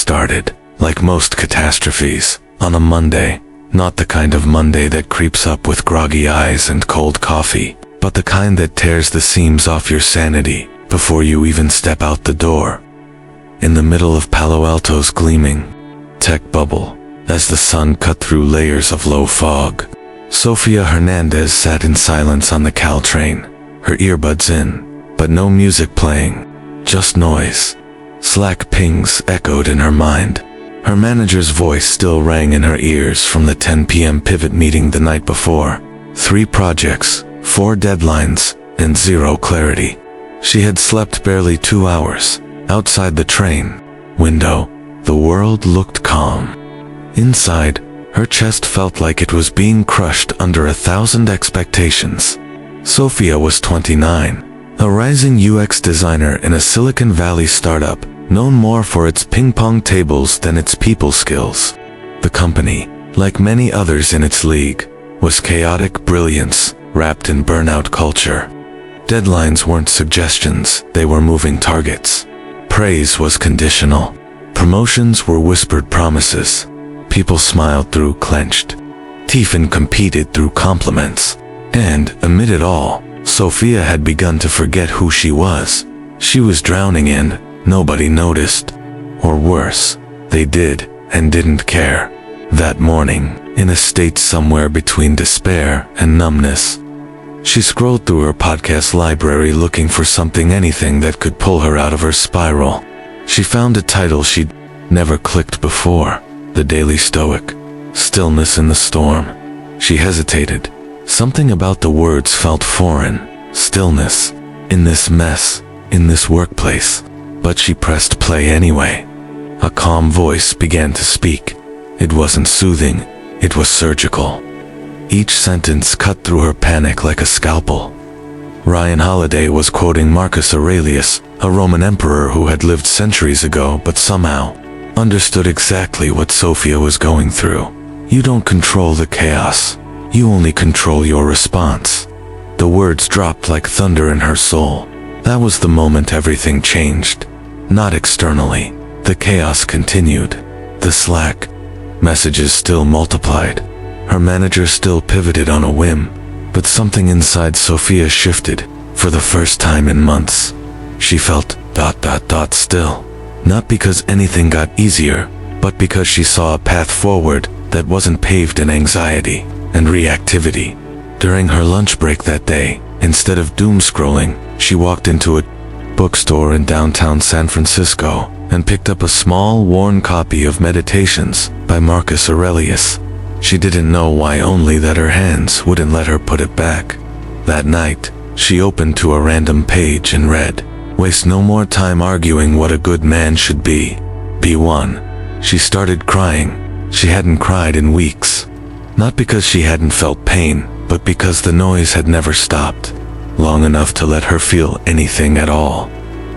started, like most catastrophes, on a Monday. Not the kind of Monday that creeps up with groggy eyes and cold coffee, but the kind that tears the seams off your sanity before you even step out the door. In the middle of Palo Alto's gleaming tech bubble, as the sun cut through layers of low fog, Sofia Hernandez sat in silence on the Caltrain, her earbuds in, but no music playing, just noise. Slack pings echoed in her mind. Her manager's voice still rang in her ears from the 10 p.m. pivot meeting the night before. 3 projects, 4 deadlines, and 0 clarity. She had slept barely 2 hours. Outside the train window, the world looked calm. Inside, her chest felt like it was being crushed under 1,000 expectations. Sofia was 29, a rising UX designer in a Silicon Valley startup, known more for its ping-pong tables than its people skills. The company, like many others in its league, was chaotic brilliance wrapped in burnout culture. Deadlines weren't suggestions, they were moving targets. Praise was conditional. Promotions were whispered promises. People smiled through clenched teeth and competed through compliments. And, amid it all, Sofia had begun to forget who she was. She was drowning in, nobody noticed. Or worse, they did, and didn't care. That morning, in a state somewhere between despair and numbness, she scrolled through her podcast library looking for anything that could pull her out of her spiral. She found a title she'd never clicked before, The Daily Stoic, Stillness in the Storm. She hesitated. Something about the words felt foreign. Stillness. In this mess. In this workplace. But she pressed play anyway. A calm voice began to speak. It wasn't soothing. It was surgical. Each sentence cut through her panic like a scalpel. Ryan Holiday was quoting Marcus Aurelius, a Roman emperor who had lived centuries ago but somehow understood exactly what Sofia was going through. You don't control the chaos. You only control your response. The words dropped like thunder in her soul. That was the moment everything changed. Not externally. The chaos continued. The Slack messages still multiplied. Her manager still pivoted on a whim, but something inside Sofia shifted for the first time in months. She felt ... still. Not because anything got easier, but because she saw a path forward that wasn't paved in anxiety and reactivity. During her lunch break that day, instead of doom scrolling, she walked into a bookstore in downtown San Francisco and picked up a small, worn copy of Meditations by Marcus Aurelius. She didn't know why, only that her hands wouldn't let her put it back. That night, she opened to a random page and read, "Waste no more time arguing what a good man should be. Be one." She started crying. She hadn't cried in weeks. Not because she hadn't felt pain, but because the noise had never stopped long enough to let her feel anything at all.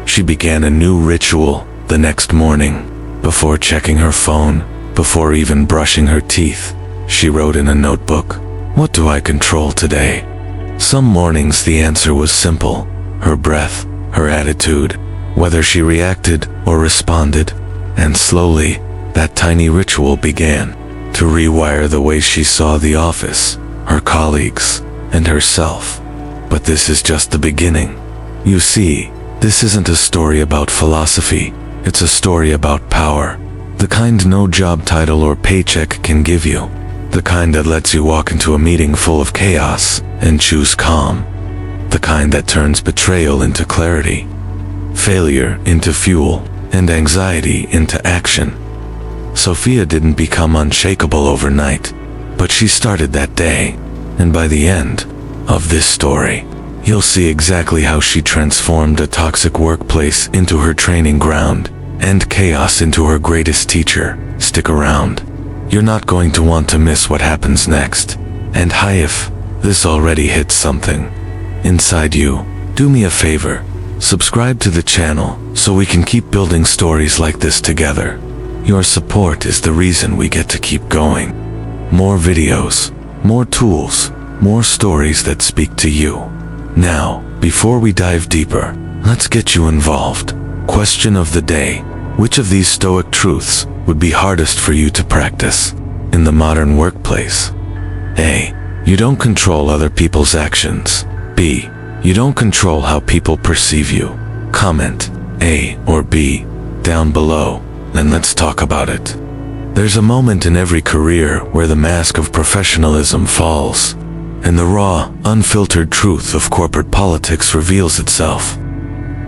She began a new ritual the next morning. Before checking her phone, before even brushing her teeth, she wrote in a notebook, "What do I control today?" Some mornings the answer was simple: her breath, her attitude, whether she reacted or responded. And slowly, that tiny ritual began to rewire the way she saw the office, her colleagues, and herself. But this is just the beginning. You see, this isn't a story about philosophy, it's a story about power. The kind no job title or paycheck can give you. The kind that lets you walk into a meeting full of chaos and choose calm. The kind that turns betrayal into clarity, failure into fuel, and anxiety into action. Sofia didn't become unshakable overnight, but she started that day. And by the end of this story, you'll see exactly how she transformed a toxic workplace into her training ground, and chaos into her greatest teacher. Stick around. You're not going to want to miss what happens next. And hi, if this already hits something inside you, do me a favor. Subscribe to the channel so we can keep building stories like this together. Your support is the reason we get to keep going. More videos, more tools, more stories that speak to you. Now, before we dive deeper, let's get you involved. Question of the day: Which of these Stoic truths would be hardest for you to practice in the modern workplace? A. You don't control other people's actions. B. You don't control how people perceive you. Comment A or B down below, and let's talk about it. There's a moment in every career where the mask of professionalism falls, and the raw, unfiltered truth of corporate politics reveals itself.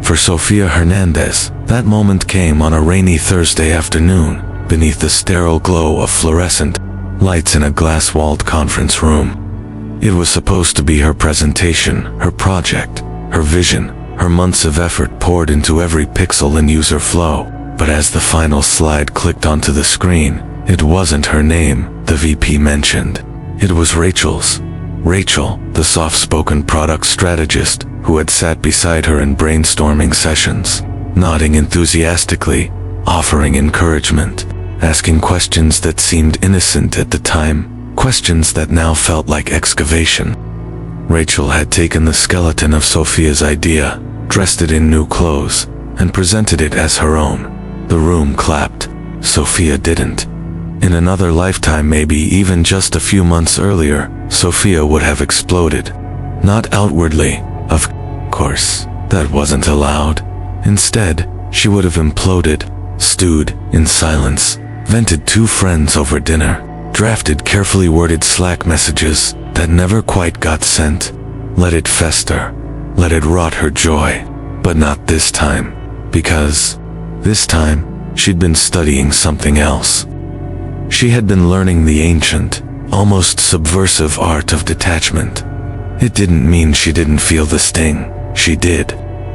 For Sofia Hernandez, that moment came on a rainy Thursday afternoon, beneath the sterile glow of fluorescent lights in a glass-walled conference room. It was supposed to be her presentation, her project, her vision, her months of effort poured into every pixel and user flow. But as the final slide clicked onto the screen, it wasn't her name the VP mentioned. It was Rachel's. Rachel, the soft-spoken product strategist who had sat beside her in brainstorming sessions, nodding enthusiastically, offering encouragement, asking questions that seemed innocent at the time, questions that now felt like excavation. Rachel had taken the skeleton of Sofia's idea, dressed it in new clothes, and presented it as her own. The room clapped. Sofia didn't. In another lifetime, maybe even just a few months earlier, Sofia would have exploded. Not outwardly, of course, that wasn't allowed. Instead, she would have imploded, stewed in silence, vented to friends over dinner, drafted carefully worded Slack messages that never quite got sent, let it fester, let it rot her joy. But not this time, because this time, she'd been studying something else. She had been learning the ancient, almost subversive art of detachment. It didn't mean she didn't feel the sting. She did.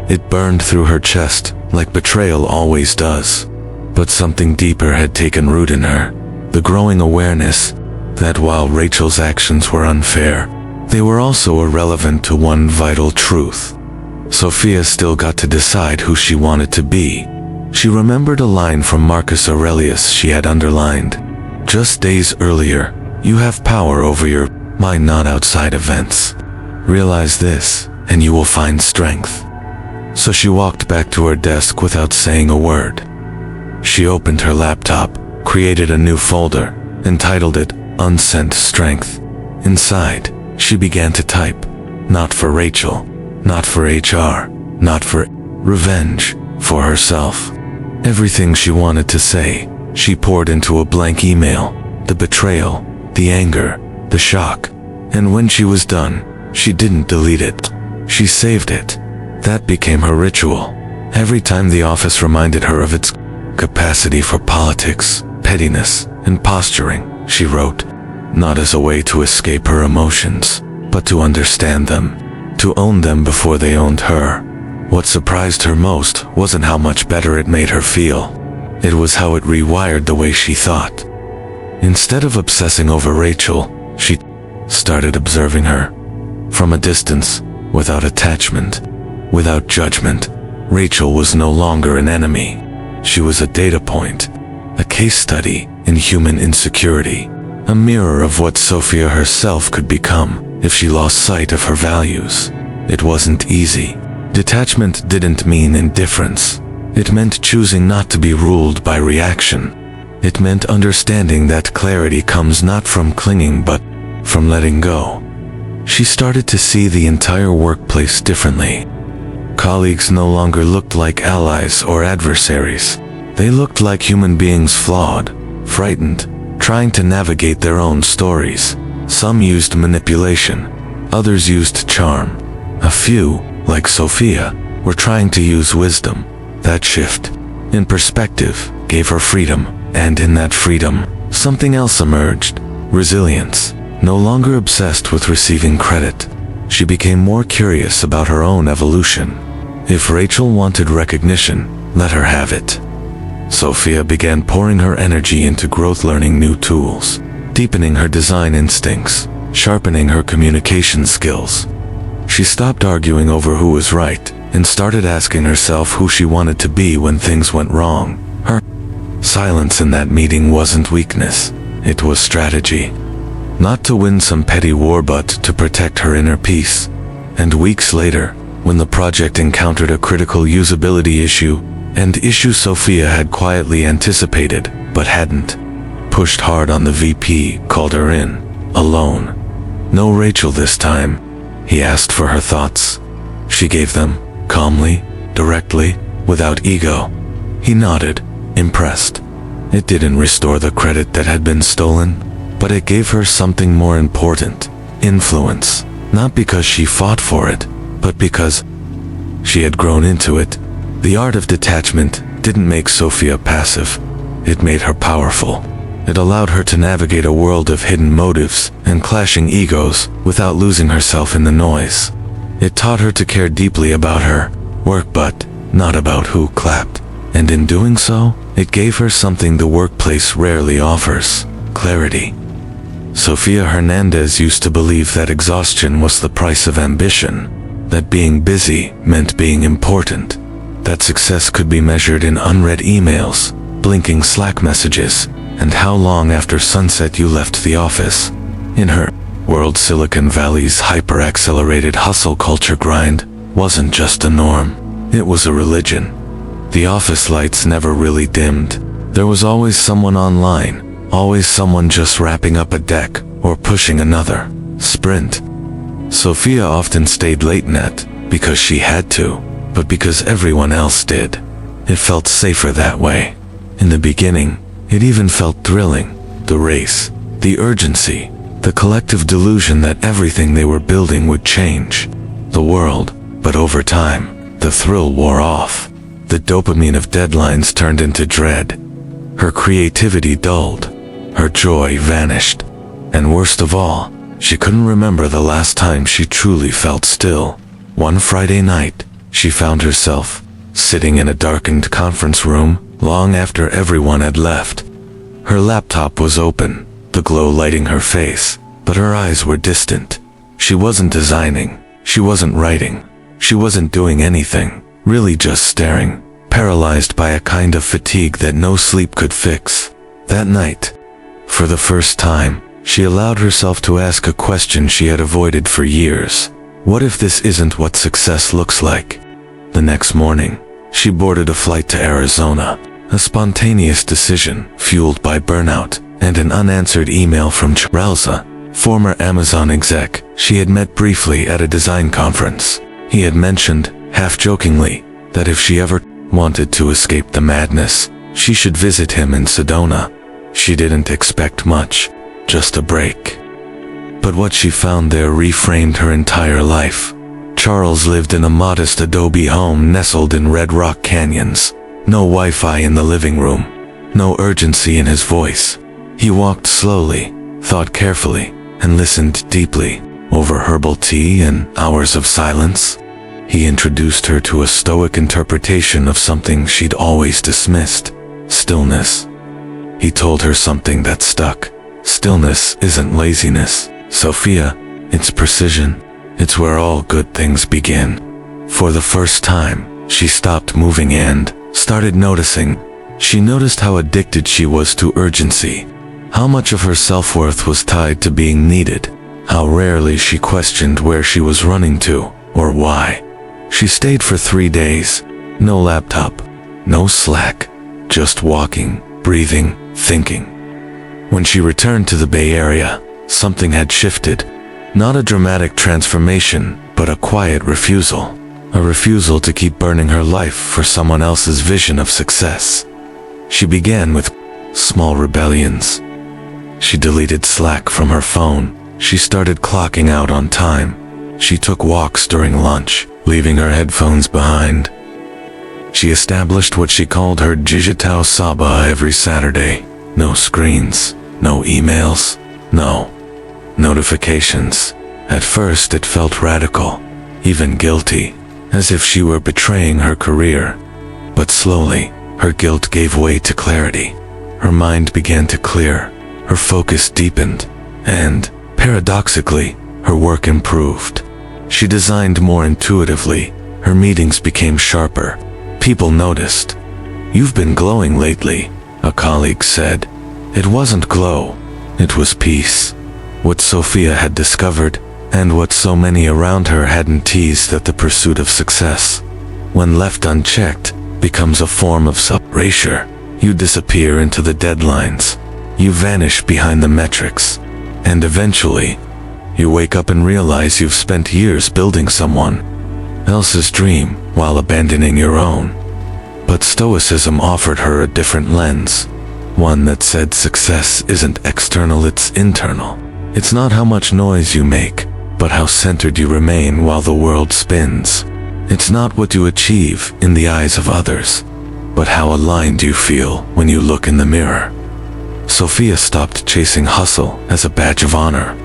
It burned through her chest, like betrayal always does. But something deeper had taken root in her, the growing awareness that while Rachel's actions were unfair, they were also irrelevant to one vital truth. Sofia still got to decide who she wanted to be. She remembered a line from Marcus Aurelius she had underlined. Just days earlier, you have power over your mind, not outside events. Realize this, and you will find strength. So she walked back to her desk without saying a word. She opened her laptop, created a new folder, and titled it Unsent Strength. Inside, she began to type. Not for Rachel, not for HR, not for revenge, for herself. Everything she wanted to say, she poured into a blank email. The betrayal, the anger, the shock. And when she was done, she didn't delete it. She saved it. That became her ritual. Every time the office reminded her of its capacity for politics, pettiness, and posturing, she wrote, not as a way to escape her emotions, but to understand them, to own them before they owned her. What surprised her most wasn't how much better it made her feel. It was how it rewired the way she thought. Instead of obsessing over Rachel, she started observing her. From a distance, without attachment, without judgment, Rachel was no longer an enemy. She was a data point, a case study in human insecurity, a mirror of what Sofia herself could become if she lost sight of her values. It wasn't easy. Detachment didn't mean indifference. It meant choosing not to be ruled by reaction. It meant understanding that clarity comes not from clinging but from letting go. She started to see the entire workplace differently. Colleagues no longer looked like allies or adversaries. They looked like human beings, flawed, frightened, trying to navigate their own stories. Some used manipulation, others used charm. A few, like Sofia, were trying to use wisdom. That shift in perspective gave her freedom, and in that freedom, something else emerged: resilience. No longer obsessed with receiving credit, she became more curious about her own evolution. If Rachel wanted recognition, let her have it. Sofia began pouring her energy into growth, learning new tools, deepening her design instincts, sharpening her communication skills. She stopped arguing over who was right and started asking herself who she wanted to be when things went wrong. Her silence in that meeting wasn't weakness, it was strategy. Not to win some petty war, but to protect her inner peace. And weeks later, when the project encountered a critical usability issue, and issue Sofia had quietly anticipated, but hadn't. Pushed hard on the VP, called her in, alone. No Rachel this time. He asked for her thoughts. She gave them, calmly, directly, without ego. He nodded, impressed. It didn't restore the credit that had been stolen, but it gave her something more important, influence, not because she fought for it, but because she had grown into it. The art of detachment didn't make Sofia passive. It made her powerful. It allowed her to navigate a world of hidden motives and clashing egos without losing herself in the noise. It taught her to care deeply about her work, but not about who clapped. And in doing so, it gave her something the workplace rarely offers: clarity. Sofia Hernandez used to believe that exhaustion was the price of ambition, that being busy meant being important, that success could be measured in unread emails, blinking Slack messages, and how long after sunset you left the office. In her world, Silicon Valley's hyper-accelerated hustle culture grind wasn't just a norm, it was a religion. The office lights never really dimmed. There was always someone online, always someone just wrapping up a deck or pushing another sprint. Sofia often stayed late night, because she had to, but because everyone else did. It felt safer that way. In the beginning, it even felt thrilling. The race, the urgency, the collective delusion that everything they were building would change the world. But over time, the thrill wore off. The dopamine of deadlines turned into dread. Her creativity dulled. Her joy vanished. And worst of all, she couldn't remember the last time she truly felt still. One Friday night, she found herself sitting in a darkened conference room long after everyone had left. Her laptop was open, the glow lighting her face, but her eyes were distant. She wasn't designing, she wasn't writing, she wasn't doing anything, really just staring, paralyzed by a kind of fatigue that no sleep could fix. That night, for the first time, she allowed herself to ask a question she had avoided for years. What if this isn't what success looks like? The next morning, she boarded a flight to Arizona, a spontaneous decision fueled by burnout and an unanswered email from Charles, former Amazon exec she had met briefly at a design conference. He had mentioned, half-jokingly, that if she ever wanted to escape the madness, she should visit him in Sedona. She didn't expect much, just a break. But what she found there reframed her entire life. Charles lived in a modest adobe home nestled in red rock canyons. No Wi-Fi in the living room. No urgency in his voice. He walked slowly, thought carefully, and listened deeply. Over herbal tea and hours of silence, he introduced her to a Stoic interpretation of something she'd always dismissed: stillness. He told her something that stuck. Stillness isn't laziness, Sofia, it's precision. It's where all good things begin. For the first time, she stopped moving and started noticing. She noticed how addicted she was to urgency, how much of her self-worth was tied to being needed, how rarely she questioned where she was running to, or why. She stayed for 3 days. No laptop, no Slack, just walking, breathing, thinking. When she returned to the Bay Area, something had shifted. Not a dramatic transformation, but a quiet refusal. A refusal to keep burning her life for someone else's vision of success. She began with small rebellions. She deleted Slack from her phone. She started clocking out on time. She took walks during lunch, leaving her headphones behind. She established what she called her Digital Saba every Saturday. No screens, no emails, no notifications. At first it felt radical, even guilty, as if she were betraying her career. But slowly, her guilt gave way to clarity. Her mind began to clear, her focus deepened, and, paradoxically, her work improved. She designed more intuitively, her meetings became sharper. People noticed. "You've been glowing lately," a colleague said. It wasn't glow, it was peace. What Sofia had discovered, and what so many around her hadn't teased, that the pursuit of success, when left unchecked, becomes a form of erasure. You disappear into the deadlines. You vanish behind the metrics. And eventually, you wake up and realize you've spent years building someone else's dream while abandoning your own. But Stoicism offered her a different lens, one that said success isn't external, it's internal. It's not how much noise you make, but how centered you remain while the world spins. It's not what you achieve in the eyes of others, but how aligned you feel when you look in the mirror. Sofia stopped chasing hustle as a badge of honor.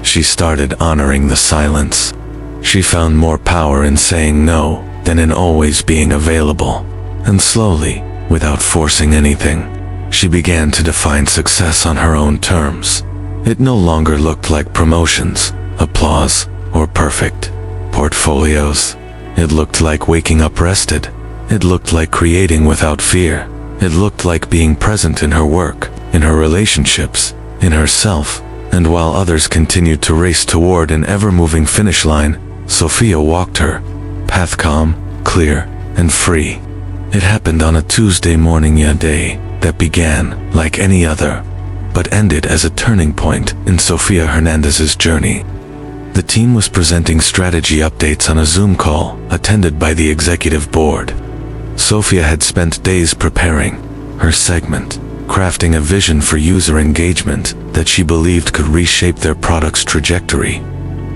She started honoring the silence. She found more power in saying no than in always being available. And slowly, without forcing anything, she began to define success on her own terms. It no longer looked like promotions, applause, or perfect portfolios. It looked like waking up rested. It looked like creating without fear. It looked like being present in her work, in her relationships, in herself. And while others continued to race toward an ever-moving finish line, Sofia walked her path calm, clear, and free. It happened on a Tuesday morning, a day that began like any other, but ended as a turning point in Sofia Hernandez's journey. The team was presenting strategy updates on a Zoom call attended by the executive board. Sofia had spent days preparing her segment, crafting a vision for user engagement that she believed could reshape their product's trajectory.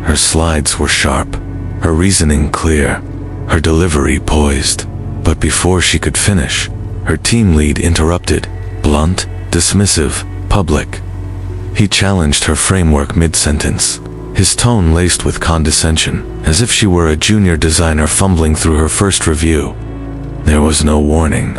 Her slides were sharp, her reasoning clear, her delivery poised. But before she could finish, her team lead interrupted, blunt, dismissive, public. He challenged her framework mid-sentence, his tone laced with condescension, as if she were a junior designer fumbling through her first review. There was no warning,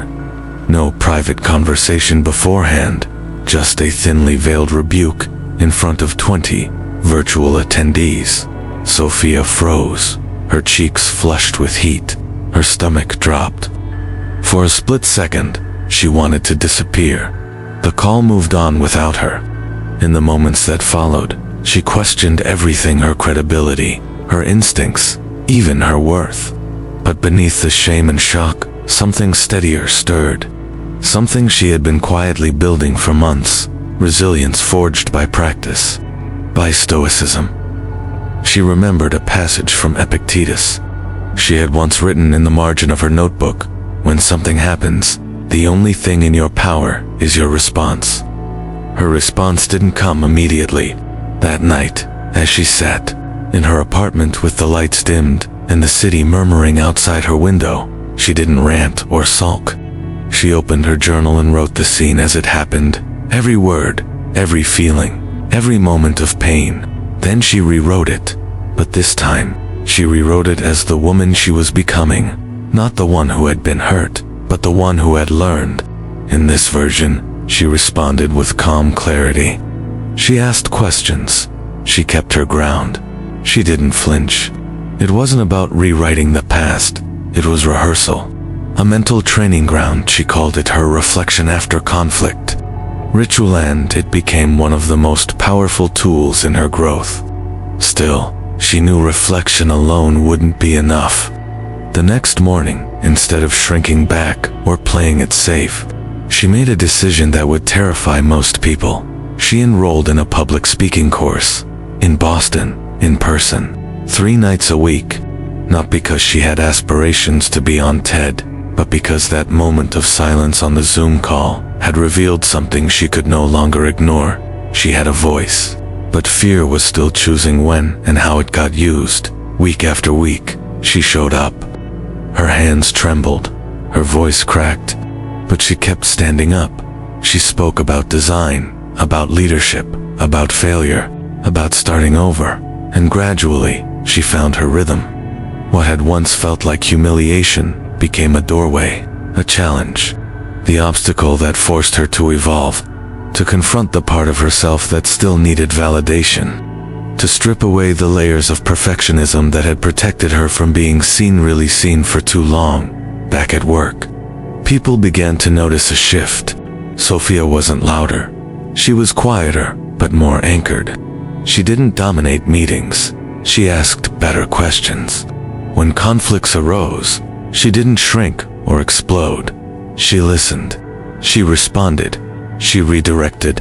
no private conversation beforehand, just a thinly veiled rebuke in front of 20 virtual attendees. Sofia froze, her cheeks flushed with heat, her stomach dropped. For a split second, she wanted to disappear. The call moved on without her. In the moments that followed, she questioned everything: her credibility, her instincts, even her worth. But beneath the shame and shock, something steadier stirred. Something she had been quietly building for months, resilience forged by practice, by Stoicism. She remembered a passage from Epictetus. She had once written in the margin of her notebook, "When something happens, the only thing in your power is your response." Her response didn't come immediately. That night, as she sat in her apartment with the lights dimmed and the city murmuring outside her window, she didn't rant or sulk. She opened her journal and wrote the scene as it happened, every word, every feeling, every moment of pain. Then she rewrote it, but this time, she rewrote it as the woman she was becoming, not the one who had been hurt, but the one who had learned. In this version, she responded with calm clarity. She asked questions. She kept her ground. She didn't flinch. It wasn't about rewriting the past. It was rehearsal. A mental training ground. She called it her reflection after conflict ritual, and it became one of the most powerful tools in her growth. Still, she knew reflection alone wouldn't be enough. The next morning, instead of shrinking back or playing it safe, she made a decision that would terrify most people. She enrolled in a public speaking course, in Boston, in person, 3 nights a week, not because she had aspirations to be on TED, but because that moment of silence on the Zoom call had revealed something she could no longer ignore. She had a voice, but fear was still choosing when and how it got used. Week after week, she showed up. Her hands trembled, her voice cracked, but she kept standing up. She spoke about design, about leadership, about failure, about starting over, and gradually, she found her rhythm. What had once felt like humiliation became a doorway, a challenge, the obstacle that forced her to evolve, to confront the part of herself that still needed validation, to strip away the layers of perfectionism that had protected her from being really seen for too long. Back at work, people began to notice a shift. Sofia wasn't louder. She was quieter, but more anchored. She didn't dominate meetings. She asked better questions. When conflicts arose, she didn't shrink or explode. She listened. She responded. She redirected.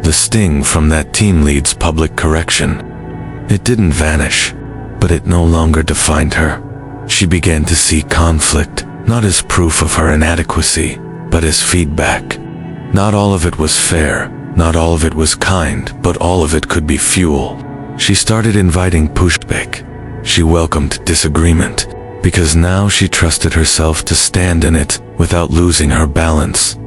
The sting from that team lead's public correction. It didn't vanish, but it no longer defined her. She began to see conflict, not as proof of her inadequacy, but as feedback. Not all of it was fair, not all of it was kind, but all of it could be fuel. She started inviting pushback. She welcomed disagreement, because now she trusted herself to stand in it without losing her balance.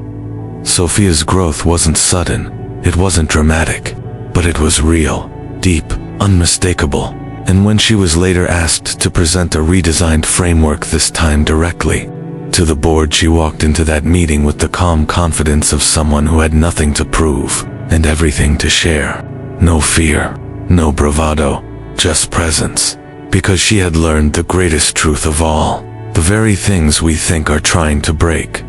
Sofia's growth wasn't sudden, it wasn't dramatic, but it was real, deep, unmistakable. And when she was later asked to present a redesigned framework, this time directly to the board, she walked into that meeting with the calm confidence of someone who had nothing to prove and everything to share. No fear, no bravado, just presence. Because she had learned the greatest truth of all. The very things we think are trying to break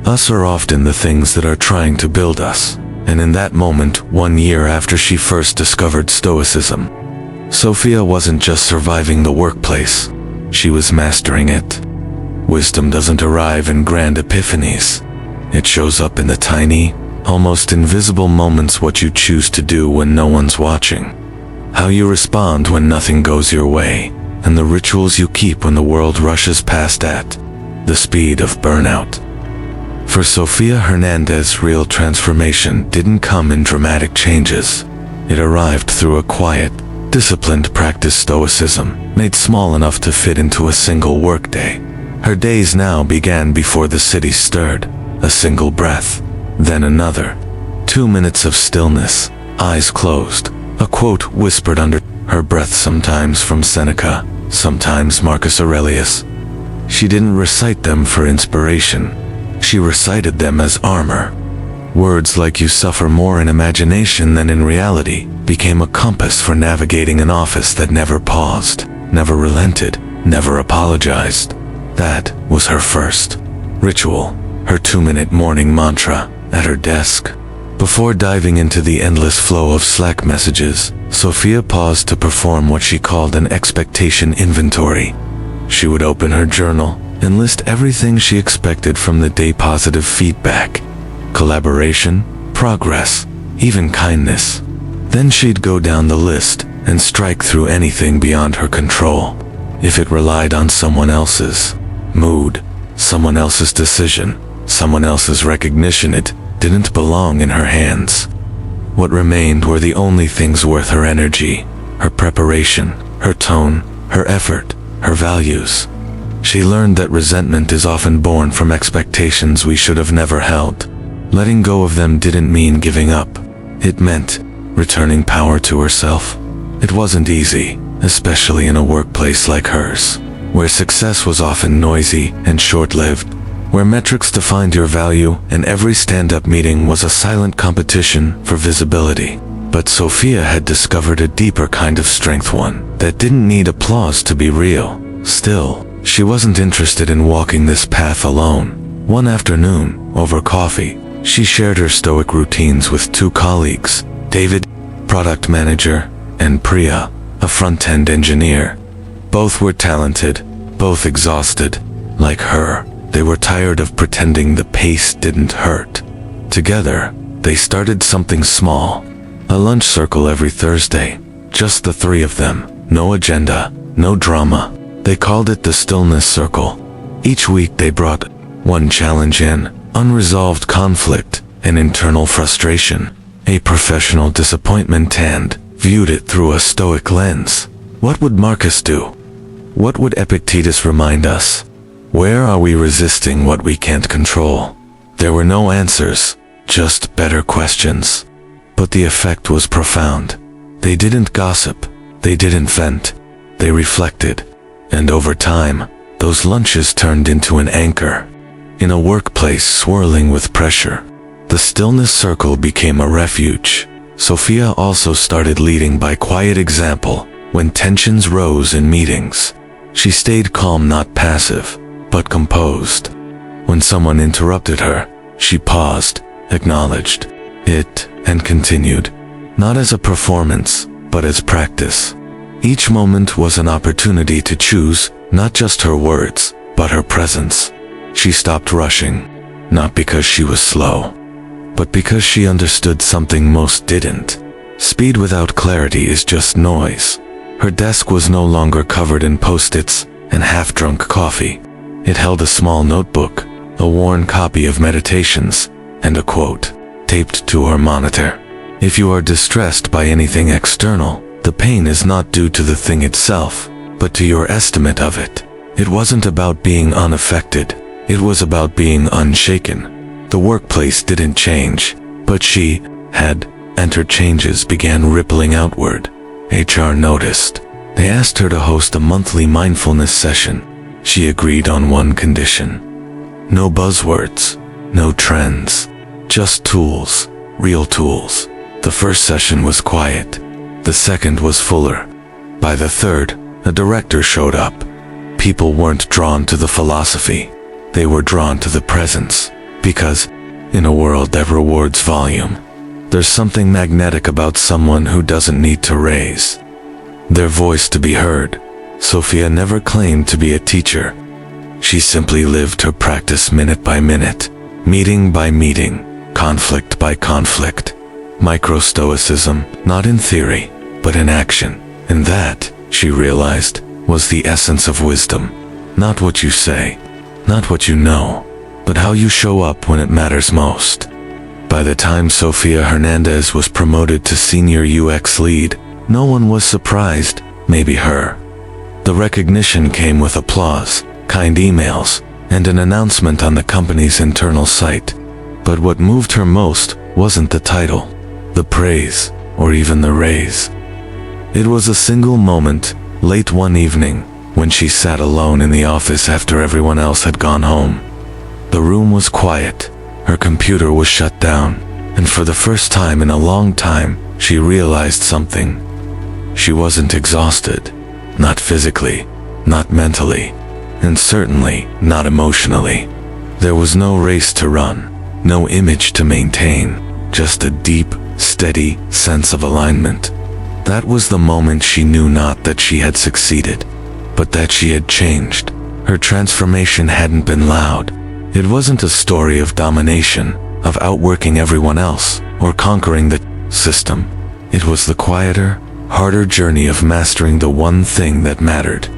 us are often the things that are trying to build us. And in that moment, 1 year after she first discovered Stoicism, Sofia wasn't just surviving the workplace, she was mastering it. Wisdom doesn't arrive in grand epiphanies. It shows up in the tiny, almost invisible moments: what you choose to do when no one's watching, how you respond when nothing goes your way, and the rituals you keep when the world rushes past at the speed of burnout. For Sofia Hernandez, real transformation didn't come in dramatic changes. It arrived through a quiet, disciplined practice: Stoicism, made small enough to fit into a single workday. Her days now began before the city stirred. A single breath, then another. 2 minutes of stillness, eyes closed, a quote whispered under her breath, sometimes from Seneca, sometimes Marcus Aurelius. She didn't recite them for inspiration. She recited them as armor. Words like "you suffer more in imagination than in reality" became a compass for navigating an office that never paused, never relented, never apologized. That was her first ritual, her 2-minute morning mantra at her desk. Before diving into the endless flow of Slack messages, Sofia paused to perform what she called an expectation inventory. She would open her journal and list everything she expected from the day: positive feedback, collaboration, progress, even kindness. Then she'd go down the list and strike through anything beyond her control. If it relied on someone else's mood, someone else's decision, someone else's recognition, it didn't belong in her hands. What remained were the only things worth her energy, her preparation, her tone, her effort, her values. She learned that resentment is often born from expectations we should have never held. Letting go of them didn't mean giving up. It meant returning power to herself. It wasn't easy, especially in a workplace like hers, where success was often noisy and short-lived, where metrics defined your value and every stand-up meeting was a silent competition for visibility. But Sofia had discovered a deeper kind of strength, one that didn't need applause to be real. Still, she wasn't interested in walking this path alone. One afternoon, over coffee, she shared her Stoic routines with 2 colleagues, David, product manager, and Priya, a front-end engineer. Both were talented, both exhausted. Like her, they were tired of pretending the pace didn't hurt. Together, they started something small. A lunch circle every Thursday, just the 3 of them, no agenda, no drama. They called it the Stillness Circle. Each week they brought one challenge in: unresolved conflict, an internal frustration, a professional disappointment, and viewed it through a Stoic lens. What would Marcus do? What would Epictetus remind us? Where are we resisting what we can't control? There were no answers, just better questions. But the effect was profound. They didn't gossip, they didn't vent, they reflected. And over time, those lunches turned into an anchor. In a workplace swirling with pressure, the Stillness Circle became a refuge. Sofia also started leading by quiet example. When tensions rose in meetings, she stayed calm, not passive, but composed. When someone interrupted her, she paused, acknowledged it, and continued, not as a performance, but as practice. Each moment was an opportunity to choose not just her words, but her presence. She stopped rushing, not because she was slow, but because she understood something most didn't. Speed without clarity is just noise. Her desk was no longer covered in post-its and half-drunk coffee. It held a small notebook, a worn copy of Meditations, and a quote taped to her monitor. If you are distressed by anything external, the pain is not due to the thing itself, but to your estimate of it. It wasn't about being unaffected. It was about being unshaken. The workplace didn't change, but she had, and her changes began rippling outward. HR noticed. They asked her to host a monthly mindfulness session. She agreed on one condition. No buzzwords, no trends, just tools, real tools. The first session was quiet. The second was fuller. By the third, a director showed up. People weren't drawn to the philosophy. They were drawn to the presence. Because, in a world that rewards volume, there's something magnetic about someone who doesn't need to raise their voice to be heard. Sofia never claimed to be a teacher. She simply lived her practice minute by minute, meeting by meeting, conflict by conflict. Micro-stoicism, not in theory, but in action. And that, she realized, was the essence of wisdom. Not what you say, not what you know, but how you show up when it matters most. By the time Sofia Hernandez was promoted to senior UX lead, no one was surprised, maybe her. The recognition came with applause, kind emails, and an announcement on the company's internal site. But what moved her most wasn't the title, the praise, or even the raise. It was a single moment, late one evening, when she sat alone in the office after everyone else had gone home. The room was quiet, her computer was shut down, and for the first time in a long time, she realized something. She wasn't exhausted, not physically, not mentally, and certainly not emotionally. There was no race to run, no image to maintain, just a deep, steady sense of alignment. That was the moment she knew not that she had succeeded, but that she had changed. Her transformation hadn't been loud. It wasn't a story of domination, of outworking everyone else, or conquering the system. It was the quieter, harder journey of mastering the one thing that mattered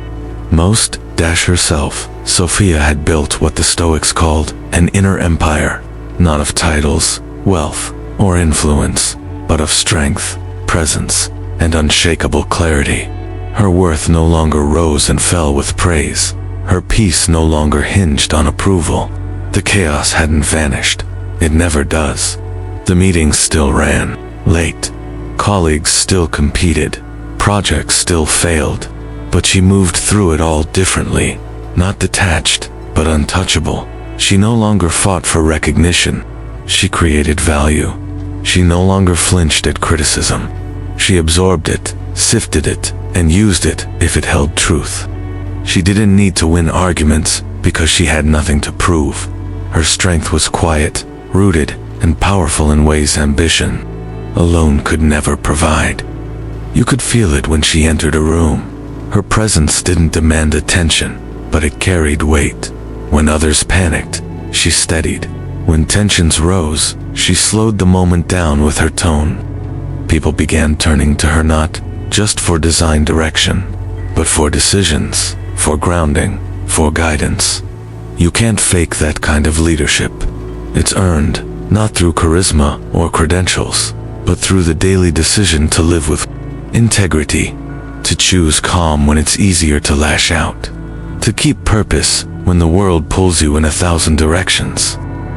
most. Herself. Sofia had built what the Stoics called an inner empire, not of titles, wealth, or influence, but of strength, presence, and unshakable clarity. Her worth no longer rose and fell with praise. Her peace no longer hinged on approval. The chaos hadn't vanished. It never does. The meetings still ran late. Colleagues still competed. Projects still failed. But she moved through it all differently. Not detached, but untouchable. She no longer fought for recognition. She created value. She no longer flinched at criticism. She absorbed it, sifted it, and used it if it held truth. She didn't need to win arguments because she had nothing to prove. Her strength was quiet, rooted, and powerful in ways ambition alone could never provide. You could feel it when she entered a room. Her presence didn't demand attention, but it carried weight. When others panicked, she steadied. When tensions rose, she slowed the moment down with her tone. People began turning to her not just for design direction, but for decisions, for grounding, for guidance. You can't fake that kind of leadership. It's earned, not through charisma or credentials, but through the daily decision to live with integrity, to choose calm when it's easier to lash out, to keep purpose when the world pulls you in 1,000 directions,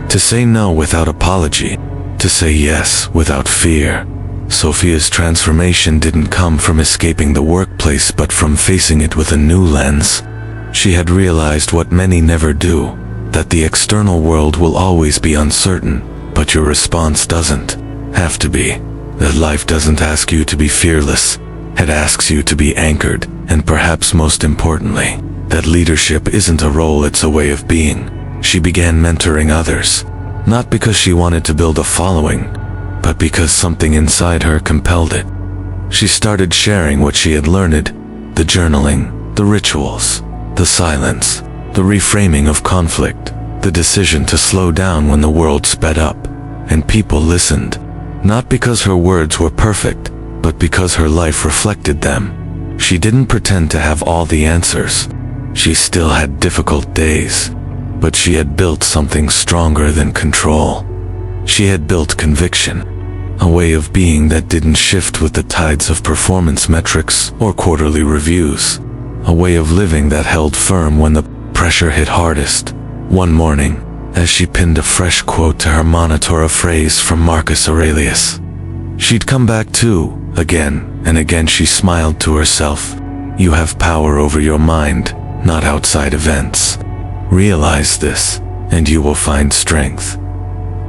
to say no without apology, to say yes without fear. Sofia's transformation didn't come from escaping the workplace but from facing it with a new lens. She had realized what many never do, that the external world will always be uncertain, but your response doesn't have to be. That life doesn't ask you to be fearless. It asks you to be anchored, and perhaps most importantly, that leadership isn't a role, it's a way of being. She began mentoring others, not because she wanted to build a following, but because something inside her compelled it. She started sharing what she had learned, the journaling, the rituals, the silence, the reframing of conflict. the decision to slow down when the world sped up, and people listened. Not because her words were perfect, but because her life reflected them. She didn't pretend to have all the answers. She still had difficult days, but she had built something stronger than control. She had built conviction, a way of being that didn't shift with the tides of performance metrics or quarterly reviews, a way of living that held firm when the pressure hit hardest. One morning, as she pinned a fresh quote to her monitor, a phrase from Marcus Aurelius, she'd come back to, again and again. She smiled to herself. You have power over your mind, not outside events. Realize this, and you will find strength.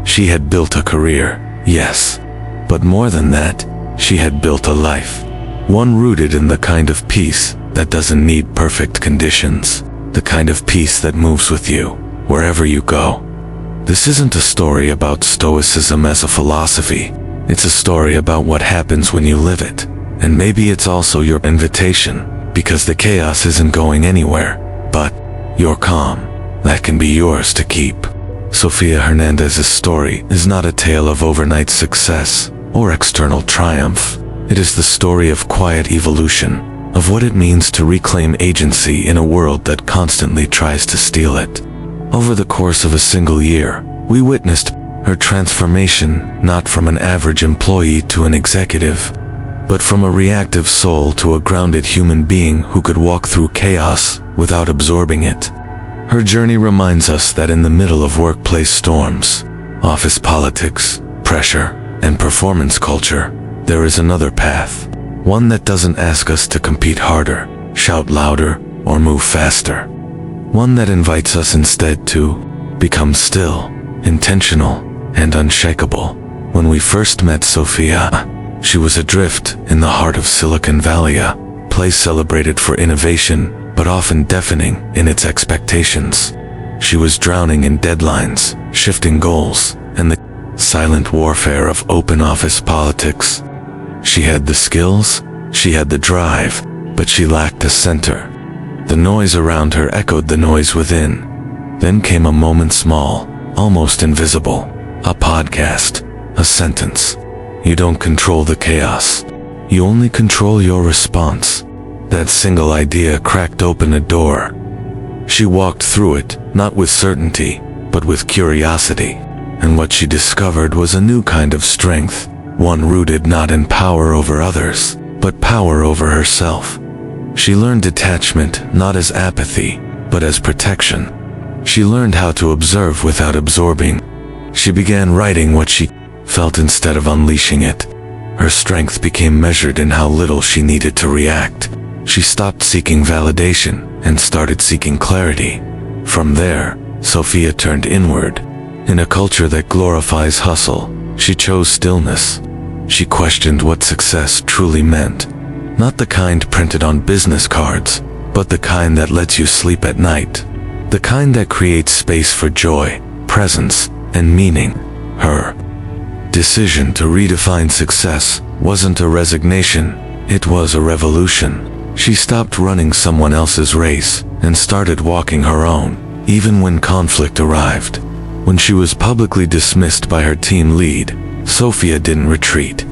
She had built a career, yes, but more than that, she had built a life. One rooted in the kind of peace that doesn't need perfect conditions, the kind of peace that moves with you, wherever you go. This isn't a story about Stoicism as a philosophy. It's a story about what happens when you live it. And maybe it's also your invitation, because the chaos isn't going anywhere, but your calm, that can be yours to keep. Sofia Hernandez's story is not a tale of overnight success or external triumph. It is the story of quiet evolution, of what it means to reclaim agency in a world that constantly tries to steal it. Over the course of a single year, we witnessed her transformation, not from an average employee to an executive, but from a reactive soul to a grounded human being who could walk through chaos without absorbing it. Her journey reminds us that in the middle of workplace storms, office politics, pressure, and performance culture, there is another path. One that doesn't ask us to compete harder, shout louder, or move faster. One that invites us instead to become still, intentional, and unshakable. When we first met Sofia, she was adrift in the heart of Silicon Valley, a place celebrated for innovation, but often deafening in its expectations. She was drowning in deadlines, shifting goals, and the silent warfare of open office politics. She had the skills, she had the drive, but she lacked a center. The noise around her echoed the noise within. Then came a moment, small, almost invisible, a podcast, a sentence. You don't control the chaos. You only control your response. That single idea cracked open a door. She walked through it, not with certainty, but with curiosity. And what she discovered was a new kind of strength, one rooted not in power over others, but power over herself. She learned detachment not as apathy, but as protection. She learned how to observe without absorbing. She began writing what she felt instead of unleashing it. Her strength became measured in how little she needed to react. She stopped seeking validation and started seeking clarity. From there, Sofia turned inward. In a culture that glorifies hustle, she chose stillness. She questioned what success truly meant. Not the kind printed on business cards, but the kind that lets you sleep at night. The kind that creates space for joy, presence, and meaning. Her decision to redefine success wasn't a resignation, it was a revolution. She stopped running someone else's race and started walking her own, even when conflict arrived. When she was publicly dismissed by her team lead, Sofia didn't retreat.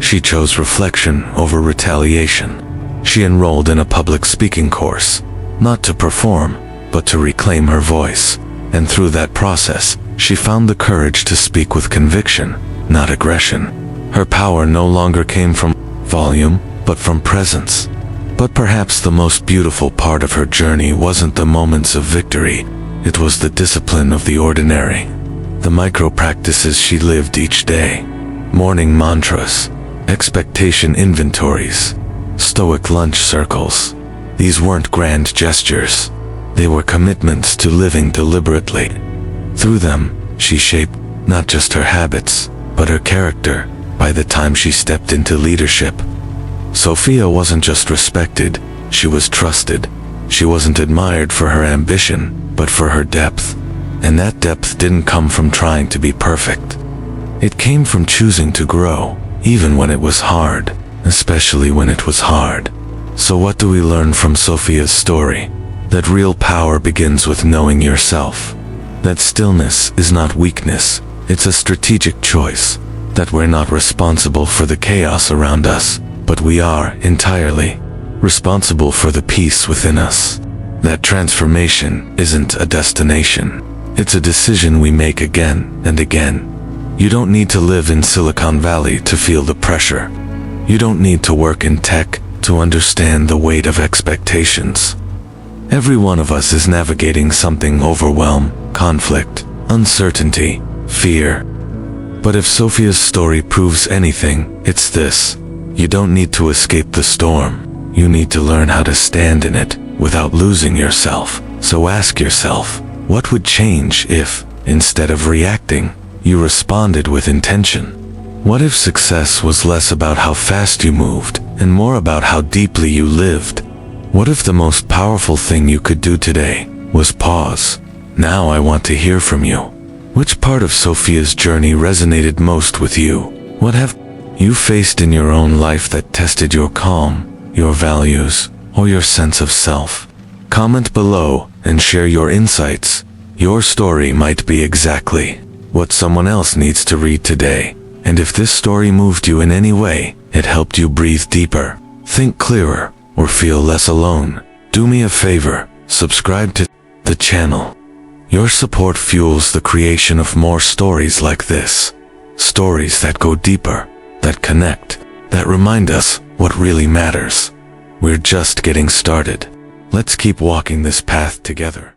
She chose reflection over retaliation. She enrolled in a public speaking course, not to perform, but to reclaim her voice. And through that process, she found the courage to speak with conviction, not aggression. Her power no longer came from volume, but from presence. But perhaps the most beautiful part of her journey wasn't the moments of victory. It was the discipline of the ordinary. The micro-practices she lived each day. Morning mantras, expectation inventories, Stoic lunch circles. These weren't grand gestures. They were commitments to living deliberately. Through them, she shaped not just her habits, but her character. By the time she stepped into leadership, Sofia wasn't just respected, she was trusted. She wasn't admired for her ambition, but for her depth. And that depth didn't come from trying to be perfect. It came from choosing to grow, even when it was hard, especially when it was hard. So what do we learn from Sofia's story? That real power begins with knowing yourself. That stillness is not weakness, it's a strategic choice. That we're not responsible for the chaos around us, but we are entirely responsible for the peace within us. That transformation isn't a destination. It's a decision we make again and again. You don't need to live in Silicon Valley to feel the pressure. You don't need to work in tech to understand the weight of expectations. Every one of us is navigating something: overwhelm, conflict, uncertainty, fear. But if Sofia's story proves anything, it's this: you don't need to escape the storm. You need to learn how to stand in it without losing yourself. So ask yourself, what would change if, instead of reacting, you responded with intention? What if success was less about how fast you moved and more about how deeply you lived? What if the most powerful thing you could do today was pause? Now I want to hear from you. Which part of Sofia's journey resonated most with you? What have you faced in your own life that tested your calm, your values, or your sense of self? Comment below and share your insights. Your story might be exactly what someone else needs to read today. And if this story moved you in any way, it helped you breathe deeper, think clearer, or feel less alone, do me a favor, subscribe to the channel. Your support fuels the creation of more stories like this. Stories that go deeper, that connect, that remind us what really matters. We're just getting started. Let's keep walking this path together.